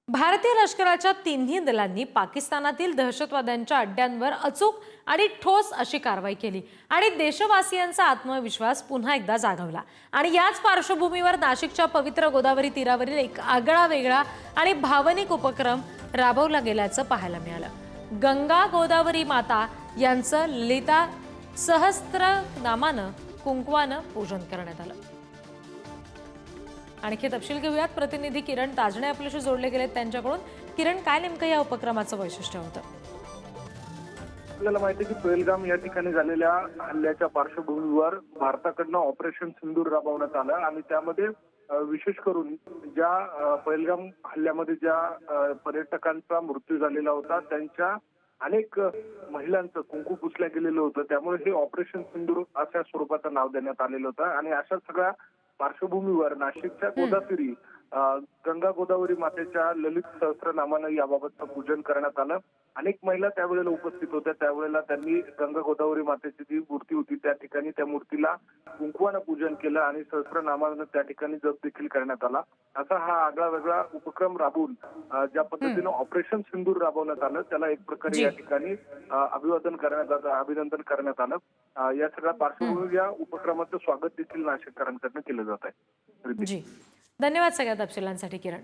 भारतीय लष्कराच्या तिन्ही दलांनी पाकिस्तानातील दहशतवाद्यांच्या अड्ड्यांवर अचूक आणि ठोस अशी कारवाई केली आणि देशवासियांचा आत्मविश्वास पुन्हा एकदा जागवला। आणि याच पार्श्वभूमीवर नाशिकच्या पवित्र गोदावरी तीरावरील एक आगळा वेगळा आणि भावनिक उपक्रम राबवला गेल्याचं पाहायला मिळालं। गंगा गोदावरी माता यांचं ललिता सहस्त्रनामानं कुंकवानं पूजन करण्यात आलं। आणखी तपशील घेऊयात, प्रतिनिधी किरण ताजणे आपल्याशी जोडले गेलेत त्यांच्याकडून। किरण, काय नेमकं या उपक्रमाचं वैशिष्ट्य होतं? आपल्याला माहिती आहे की पहलगाम या ठिकाणी झालेल्या हल्ल्याच्या पार्श्वभूमीवर भारताकडनं ऑपरेशन सिंदूर राबवण्यात आलं आणि त्यामध्ये विशेष करून ज्या पहलगाम हल्ल्यामध्ये ज्या पर्यटकांचा मृत्यू झालेला होता त्यांच्या अनेक महिलांचं कुंकू पुसल्या गेलेलं होतं। त्यामुळे हे ऑपरेशन सिंदूर अशा स्वरूपाचं नाव देण्यात आलेलं होतं आणि अशा सगळ्या पार्श्वभूमीवर नाशिकच्या गोदातीरी गंगा गोदावरी मातेच्या ललित सहस्त्रनामानं याबाबतचं पूजन करण्यात आलं। अनेक महिला त्यावेळेला उपस्थित होत्या। त्यावेळेला त्यांनी गंगा गोदावरी मातेची जी मूर्ती होती त्या ठिकाणी त्या मूर्तीला कुंकवानं पूजन केलं आणि सहस्त्रनामानं त्या ठिकाणी जप देखील करण्यात आला। असा हा आगळा वेगळा उपक्रम राबवून ज्या पद्धतीनं ऑपरेशन सिंदूर राबवण्यात आलं त्याला एक प्रकारे या ठिकाणी अभिनंदन करण्यात आलं। या सगळ्या पार्श्वभूमीवर या उपक्रमाचं स्वागत देखील नाशिककरांकडून केलं जात आहे। जी, धन्यवाद सगळ्या तपशिलांसाठी किरण।